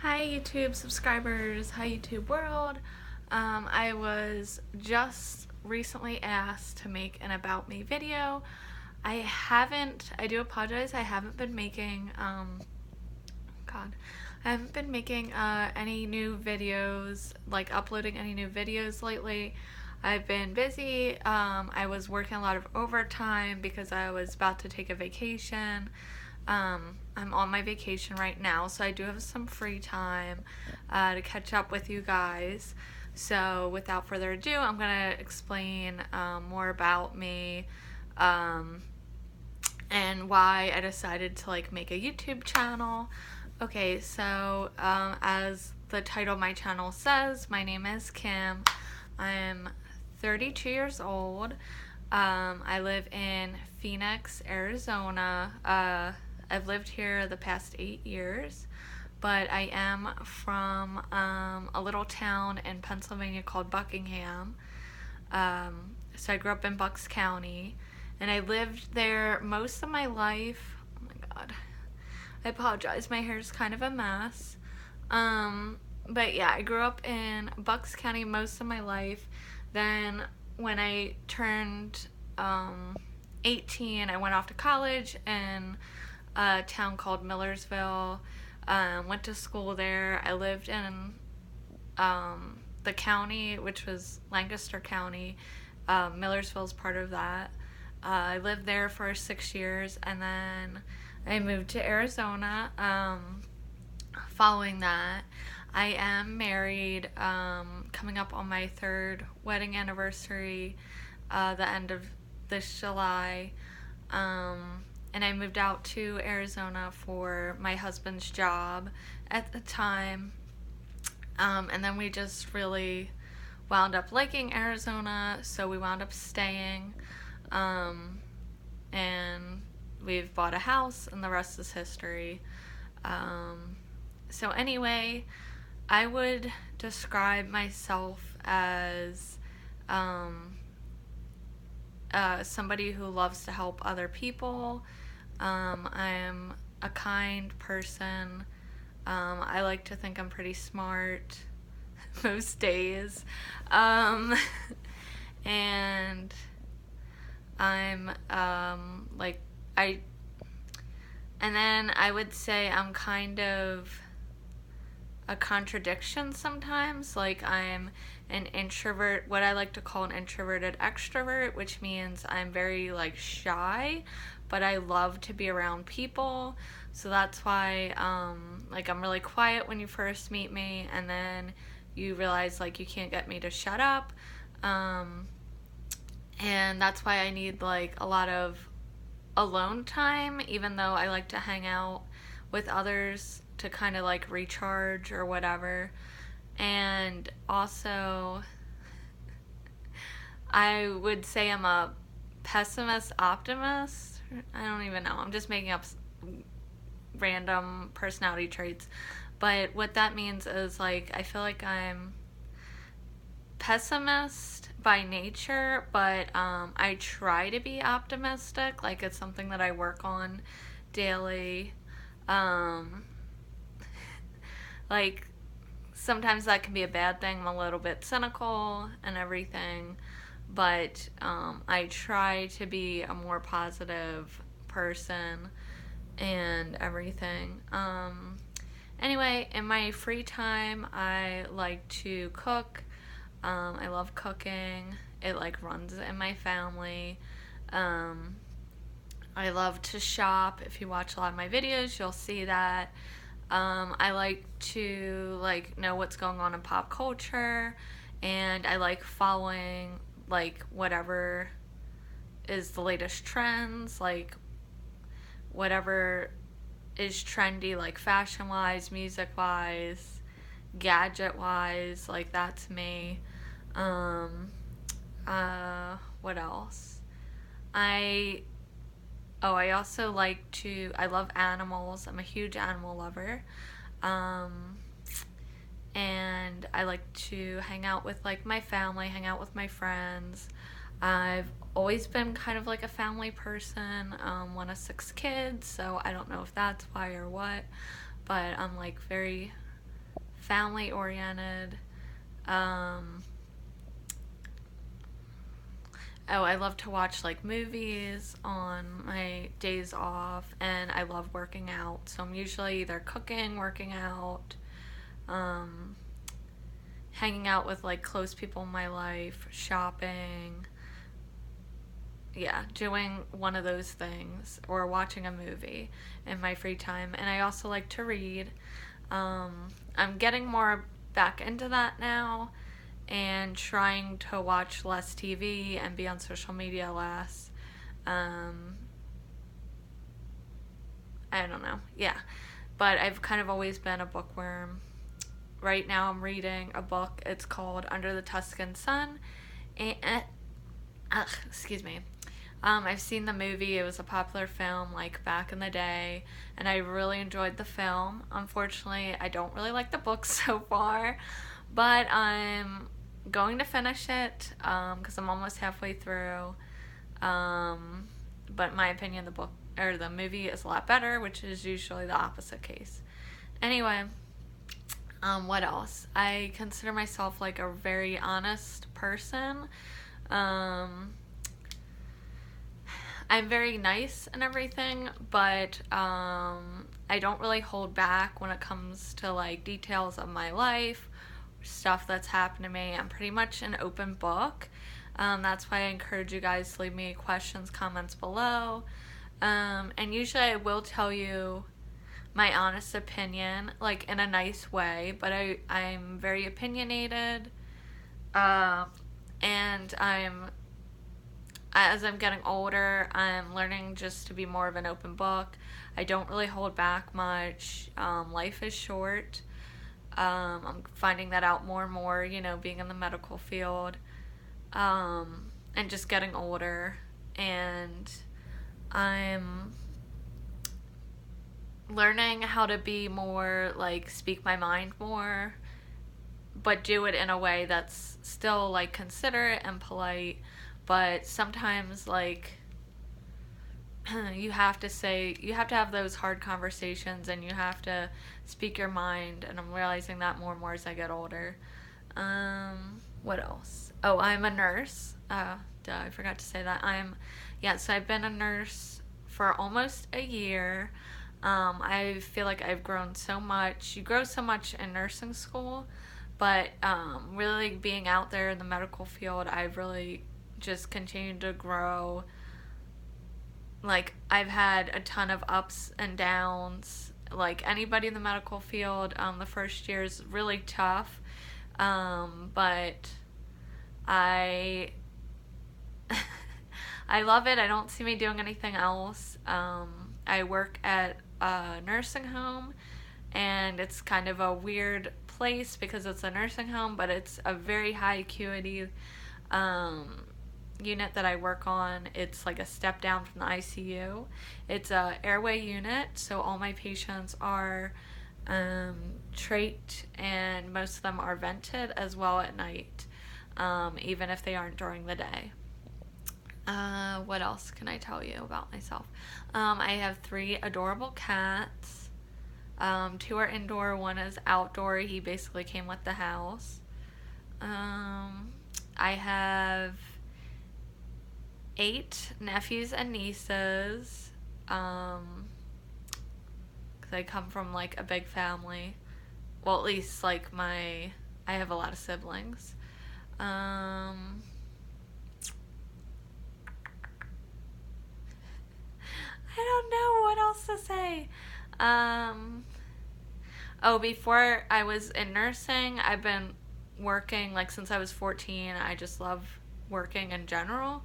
Hi YouTube subscribers, hi YouTube world. I was just recently asked to make an about me video. I do apologize, I haven't been making, I haven't been making any new videos, like uploading any new videos lately. I've been busy. I was working a lot of overtime because I was about to take a vacation. I'm on my vacation right now, so I do have some free time to catch up with you guys. So without further ado, I'm going to explain more about me and why I decided to make a YouTube channel. Okay, so as the title of my channel says, my name is Kim. I'm 32 years old. I live in Phoenix, Arizona. I've lived here the past 8 years, but I am from a little town in Pennsylvania called Buckingham. So I grew up in Bucks County, and I lived there most of my life. Oh my god. I apologize, my hair is kind of a mess. But yeah, I grew up in Bucks County most of my life. Then when I turned 18, I went off to college in a town called Millersville. Went to school there. I lived in the county, which was Lancaster County. Millersville is part of that. I lived there for 6 years, and then I moved to Arizona. Following that, I am married, coming up on my 3rd wedding anniversary, the end of this July. And I moved out to Arizona for my husband's job at the time. And then we just really wound up liking Arizona, so we wound up staying. And we've bought a house, and the rest is history. So anyway, I would describe myself as somebody who loves to help other people. I'm a kind person. I like to think I'm pretty smart most days. And I'm and then I would say I'm kind of a contradiction sometimes. Like, I'm an introvert, what I like to call an introverted extrovert, which means I'm very shy, but I love to be around people. So that's why I'm really quiet when you first meet me, and then you realize you can't get me to shut up. And that's why I need a lot of alone time, even though I like to hang out with others to kind of recharge or whatever. And also, I would say I'm a pessimist optimist. I don't even know. I'm just making up random personality traits. But what that means is I feel like I'm pessimist by nature, but I try to be optimistic. It's something that I work on daily. Sometimes that can be a bad thing. I'm a little bit cynical and everything, but I try to be a more positive person and everything. Anyway, in my free time, I like to cook. I love cooking. It runs in my family. I love to shop. If you watch a lot of my videos, you'll see that. I like to know what's going on in pop culture, and I like following whatever is the latest trends, whatever is trendy, fashion wise, music wise, gadget wise. That's me. What else? I also I love animals. I'm a huge animal lover. And I like to hang out with my family, hang out with my friends. I've always been kind of a family person, one of 6 kids, so I don't know if that's why or what, but I'm very family oriented. Oh, I love to watch like movies on my days off, and I love working out. So I'm usually either cooking, working out, um, hanging out with like close people in my life, shopping. Yeah, doing one of those things or watching a movie in my free time. And I also like to read. I'm getting more back into that now and trying to watch less TV and be on social media less. I don't know. Yeah. But I've kind of always been a bookworm. Right now I'm reading a book. It's called Under the Tuscan Sun. And, excuse me. I've seen the movie. It was a popular film like back in the day, and I really enjoyed the film. Unfortunately, I don't really like the book so far, but I'm going to finish it because I'm almost halfway through. But in my opinion, the book or the movie is a lot better, which is usually the opposite case. Anyway, what else? I consider myself like a very honest person. I'm very nice and everything, but I don't really hold back when it comes to like details of my life, stuff that's happened to me. I'm pretty much an open book. That's why I encourage you guys to leave me questions, comments below. And usually I will tell you my honest opinion, like in a nice way, but I'm very opinionated. And as I'm getting older, I'm learning just to be more of an open book. I don't really hold back much. Life is short. I'm finding that out more and more, being in the medical field, and just getting older. And I'm learning how to be more, like, speak my mind more, but do it in a way that's still, like, considerate and polite. But sometimes, like, you have to have those hard conversations, and you have to speak your mind, and I'm realizing that more and more as I get older. What else? Oh, I'm a nurse. I forgot to say that. So I've been a nurse for almost a year. I feel like I've grown so much. You grow so much in nursing school, but really being out there in the medical field, I've really just continued to grow. Like, I've had a ton of ups and downs. Like anybody in the medical field, the first year is really tough, but I I love it. I don't see me doing anything else. I work at a nursing home, and it's kind of a weird place because it's a nursing home, but it's a very high acuity unit that I work on. It's like a step down from the ICU. It's a airway unit, so all my patients are trached, and most of them are vented as well at night, even if they aren't during the day. What else can I tell you about myself? I have 3 adorable cats. 2 are indoor, 1 is outdoor. He basically came with the house. I have 8 nephews and nieces, because I come from like a big family. Well, at least like I have a lot of siblings. I don't know what else to say. Before I was in nursing, I've been working like since I was 14. I just love working in general.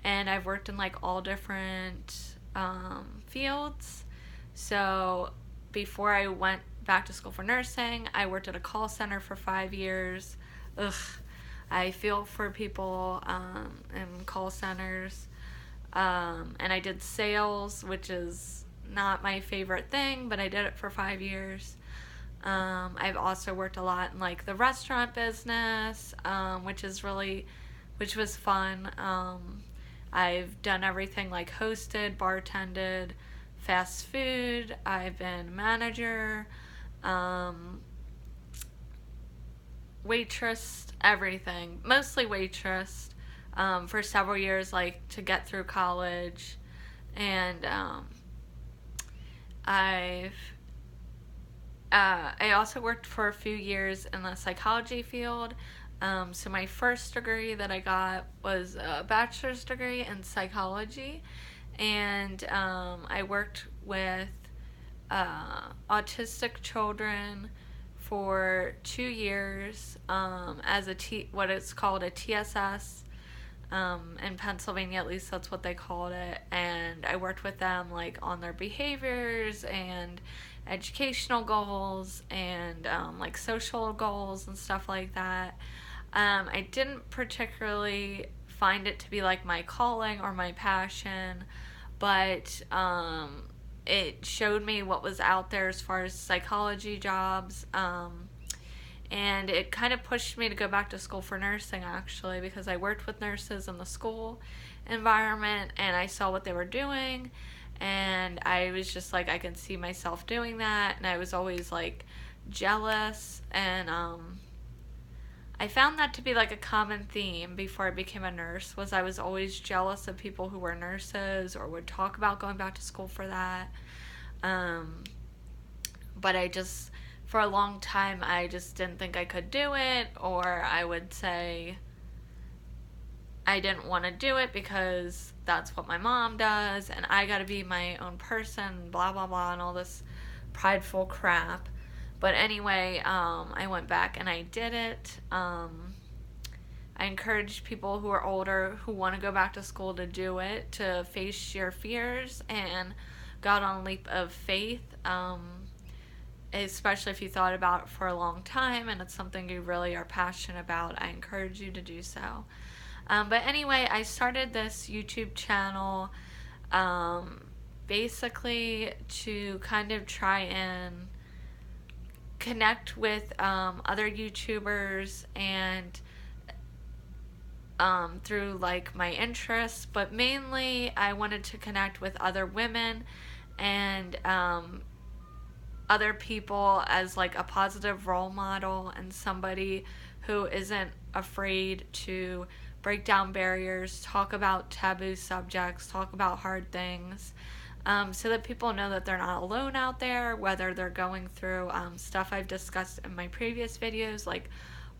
And I've worked in like all different fields. So before I went back to school for nursing, I worked at a call center for 5 years. Ugh, I feel for people in call centers. And I did sales, which is not my favorite thing, but I did it for 5 years. I've also worked a lot in like the restaurant business, which was fun. I've done everything like hosted, bartended, fast food. I've been manager. waitress, everything, mostly waitress, for several years, like to get through college. And I've I also worked for a few years in the psychology field. So my first degree that I got was a bachelor's degree in psychology, and I worked with autistic children for 2 years as what it's called a TSS. In Pennsylvania, at least that's what they called it. And I worked with them like on their behaviors and educational goals and like social goals and stuff like that. I didn't particularly find it to be like my calling or my passion, but it showed me what was out there as far as psychology jobs. And it kind of pushed me to go back to school for nursing, actually, because I worked with nurses in the school environment and I saw what they were doing, and I was just like, I can see myself doing that. And I was always like jealous, and I found that to be like a common theme before I became a nurse, was I was always jealous of people who were nurses or would talk about going back to school for that. But I just, for a long time, I just didn't think I could do it, or I would say I didn't want to do it because that's what my mom does, and I gotta be my own person, blah, blah, blah, and all this prideful crap. But anyway, I went back and I did it. I encourage people who are older who want to go back to school to do it, to face your fears and go out on a leap of faith. Especially if you thought about it for a long time and it's something you really are passionate about, I encourage you to do so. But anyway, I started this YouTube channel basically to kind of try and connect with other YouTubers and through like my interests, but mainly I wanted to connect with other women and other people as like a positive role model and somebody who isn't afraid to break down barriers, talk about taboo subjects, talk about hard things, so that people know that they're not alone out there, whether they're going through stuff I've discussed in my previous videos, like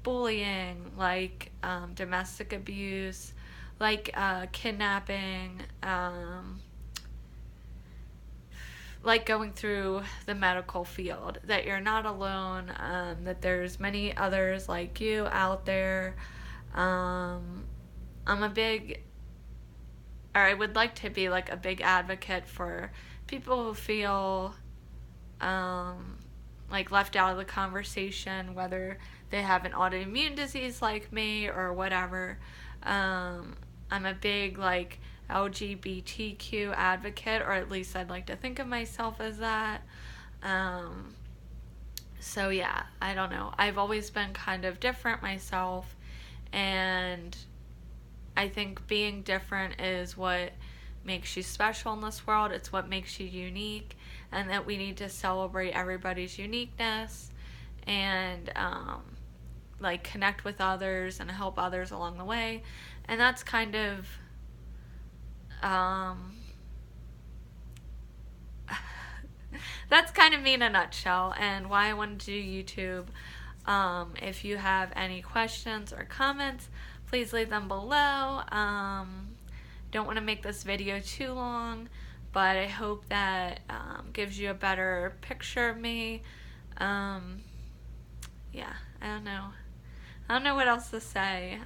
bullying, like domestic abuse, like kidnapping, like going through the medical field, that you're not alone, that there's many others like you out there. I would like to be like a big advocate for people who feel like left out of the conversation, whether they have an autoimmune disease like me or whatever. I'm a big like LGBTQ advocate, or at least I'd like to think of myself as that. So yeah, I don't know. I've always been kind of different myself, and I think being different is what makes you special in this world. It's what makes you unique, and that we need to celebrate everybody's uniqueness and like connect with others and help others along the way. And that's kind of that's kind of me in a nutshell, and why I wanted to do YouTube. If you have any questions or comments, please leave them below. Don't want to make this video too long, but I hope that gives you a better picture of me. Yeah, I don't know. I don't know what else to say.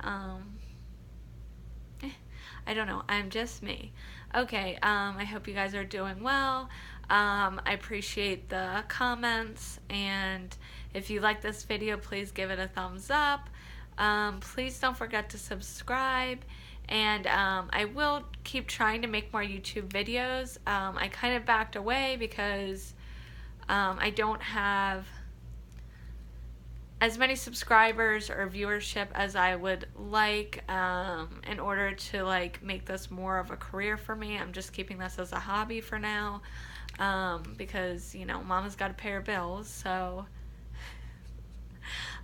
I don't know. I'm just me. Okay, I hope you guys are doing well. I appreciate the comments, and if you like this video, please give it a thumbs up. Please don't forget to subscribe, and I will keep trying to make more YouTube videos. I kind of backed away because I don't have as many subscribers or viewership as I would like in order to like make this more of a career for me. I'm just keeping this as a hobby for now because, you know, mama's got to pay her bills. So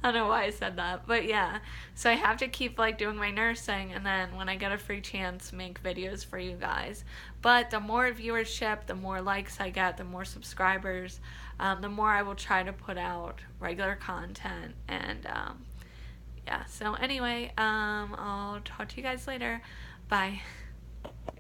I don't know why I said that, but yeah. So I have to keep like doing my nursing, and then when I get a free chance, make videos for you guys. But the more viewership, the more likes I get, the more subscribers, the more I will try to put out regular content. And yeah. So anyway, I'll talk to you guys later. Bye.